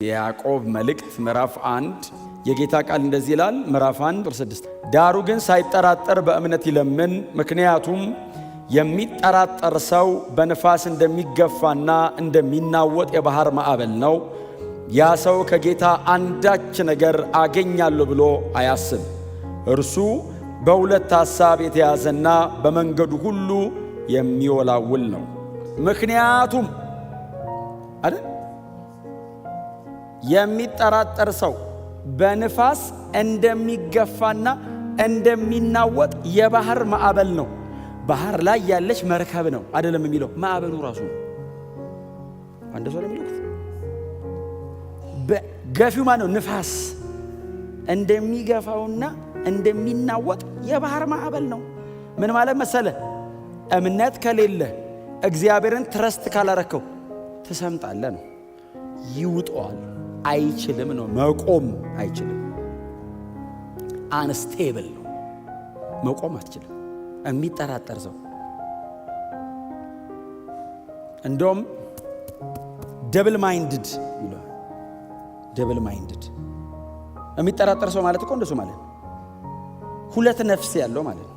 የያዕቆብ መልእክት ምዕራፍ 1 የጌታ ቃል እንደዚህ ይላል። ምዕራፍ 1 ቁጥር 6 ዳሩ ግን ሳይጠራጠር በእምነት ይለምን፣ ምክንያቱም የሚጠራጠር ሰው በንፋስ እንደሚገፋና እንደሚናወጥ የባህር ማዕበል ነው። ያ ሰው ከጌታ አንዳች ነገር አገኛለሁ ብሎ አያስብ። እርሱ በሁለት ሐሳብ የተያዘና በመንገዱ ሁሉ የሚወላውል ነው። ምክንያቱም አይደል የሚጠራጠር ሰው በንፋስ እንደሚገፋና እንደሚናወጥ የባህር ማዕበል ነው። ባህር ላይ ያለች መርከብ ነው አይደለም የሚለው ማዕበሉ ራሱ ነው። አንድ ሰው ለሚለው በገፊው ማነው? ንፋስ እንደሚገፋውና እንደሚናወጥ የባህር ማዕበል ነው። ምን ማለት መሰለ? እምነት ከሌለ እግዚአብሔርን ትረስት ካላረከው ትሰምጣለህ ነው። ይውጠዋል፣ አይችልም ነው። መቆም አይችልም። አንስቴብል ነው። መቆም አትችልም። የሚጠራጠር ሰው እንደውም ደብል ማይንድድ ይሏል። ደብል ማይንድድ የሚጠራጠር ሰው ማለት እኮ እንደሱ ማለት ነው። ሁለት ነፍስ ያለው ማለት ነው።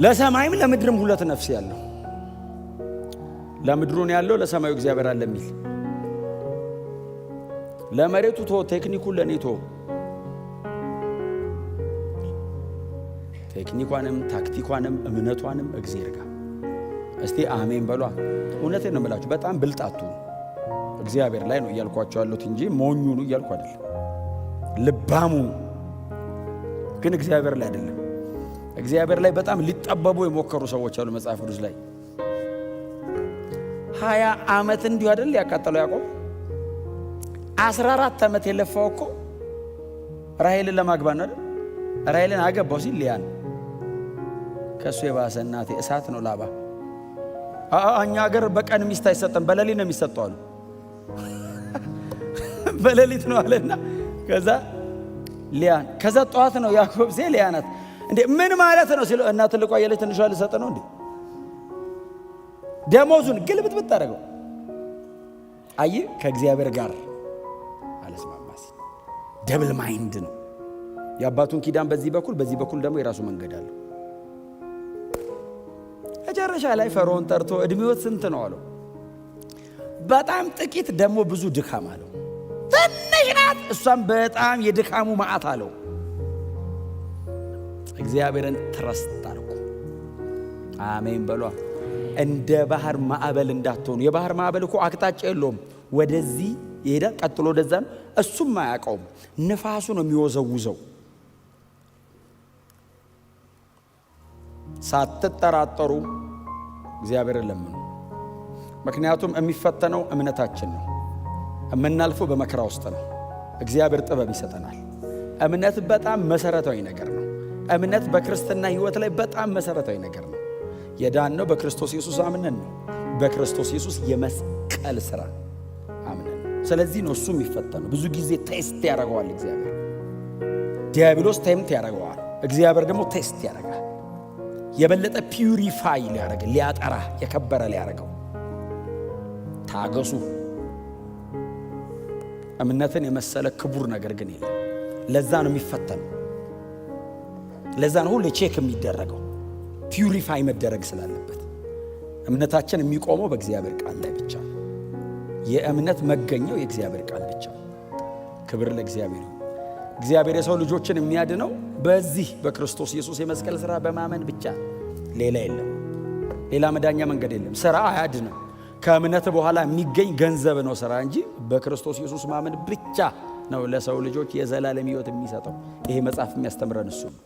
ለሰማይም ለምድርም ሁለት ነፍስ ያለው፣ ለምድሩን ያለው ለሰማዩ እግዚአብሔር አለ የሚል፣ ለመሬቱ ቶ ቴክኒኩን ለኔ ቶ ቴክኒኳንም ታክቲኳንም እምነቷንም እግዚአብሔር ጋር። እስቲ አሜን በሏ። እውነቴን ነው የምላችሁ። በጣም ብልጣቱ እግዚአብሔር ላይ ነው እያልኳቸው ያሉት እንጂ ሞኙ ነው እያልኩ አይደለም። ልባሙ ግን እግዚአብሔር ላይ አይደለም። እግዚአብሔር ላይ በጣም ሊጠበቡ የሞከሩ ሰዎች አሉ መጽሐፍ ቅዱስ ላይ። 20 ዓመት እንዲሁ አይደል ያቃጠለው ያዕቆብ። 14 ዓመት የለፋው እኮ ራሔልን ለማግባት ነው አይደል? ራሔልን አገባው ሲል ሊያን ከሱ የባሰ እናቴ እሳት ነው ላባ። እኛ ሀገር በቀን ሚስት አይሰጥም በሌሊት ነው የሚሰጠው አሉ። በሌሊት ነው አለና ከዛ ሊያን ከዛ ጠዋት ነው ያዕቆብ ሲል ሊያ ናት። እንዴ ምን ማለት ነው ሲል እና ትልቋ የለች ትንሿ ልሰጥ ነው እንዴ? ደሞዙን ግልብጥብጥ አደረገው። አይ ከእግዚአብሔር ጋር አለስማማስ። ደብል ማይንድ ነው። የአባቱን ኪዳን በዚህ በኩል ደግሞ የራሱ መንገድ አለው። መጨረሻ ላይ ፈርዖን ጠርቶ እድሜዎት ስንት ነው አለው። በጣም ጥቂት ደግሞ ብዙ ድካም አለው። ትንሽ ናት እሷም በጣም የድካሙ መዓት አለው። እግዚአብሔርን ትረስት አድርጉ። አሜን በሏ። እንደ ባህር ማዕበል እንዳትሆኑ። የባህር ማዕበል እኮ አቅጣጫ የለውም። ወደዚህ ይሄዳል፣ ቀጥሎ ወደዛ ነው። እሱም አያውቀውም። ንፋሱ ነው የሚወዘውዘው። ሳትጠራጠሩ እግዚአብሔርን ለምኑ። ምክንያቱም የሚፈተነው እምነታችን ነው። የምናልፈው በመከራ ውስጥ ነው። እግዚአብሔር ጥበብ ይሰጠናል። እምነት በጣም መሰረታዊ ነገር ነው። እምነት በክርስትና ሕይወት ላይ በጣም መሰረታዊ ነገር ነው። የዳነው በክርስቶስ ኢየሱስ አምነን ነው። በክርስቶስ ኢየሱስ የመስቀል ሥራ አምነን ነው። ስለዚህ ነው እሱ የሚፈተነው። ብዙ ጊዜ ቴስት ያደርገዋል እግዚአብሔር። ዲያብሎስ ቴምት ያደርገዋል፣ እግዚአብሔር ደግሞ ቴስት ያደርጋል። የበለጠ ፒዩሪፋይ ሊያደርግ፣ ሊያጠራ፣ የከበረ ሊያደርገው። ታገሱ። እምነትን የመሰለ ክቡር ነገር ግን የለም። ለዛ ነው የሚፈተነው። ለዛ ነው ሁሌ ቼክ የሚደረገው፣ ፒዩሪፋይ መደረግ ስላለበት። እምነታችን የሚቆመው በእግዚአብሔር ቃል ላይ ብቻ። የእምነት መገኘው የእግዚአብሔር ቃል ብቻ። ክብር ለእግዚአብሔር። እግዚአብሔር የሰው ልጆችን የሚያድነው በዚህ በክርስቶስ ኢየሱስ የመስቀል ሥራ በማመን ብቻ፣ ሌላ የለም። ሌላ መዳኛ መንገድ የለም። ሥራ አያድንም። ከእምነት በኋላ የሚገኝ ገንዘብ ነው ሥራ እንጂ በክርስቶስ ኢየሱስ ማመን ብቻ ነው ለሰው ልጆች የዘላለም ሕይወት የሚሰጠው። ይሄ መጽሐፍ የሚያስተምረን እሱ ነው።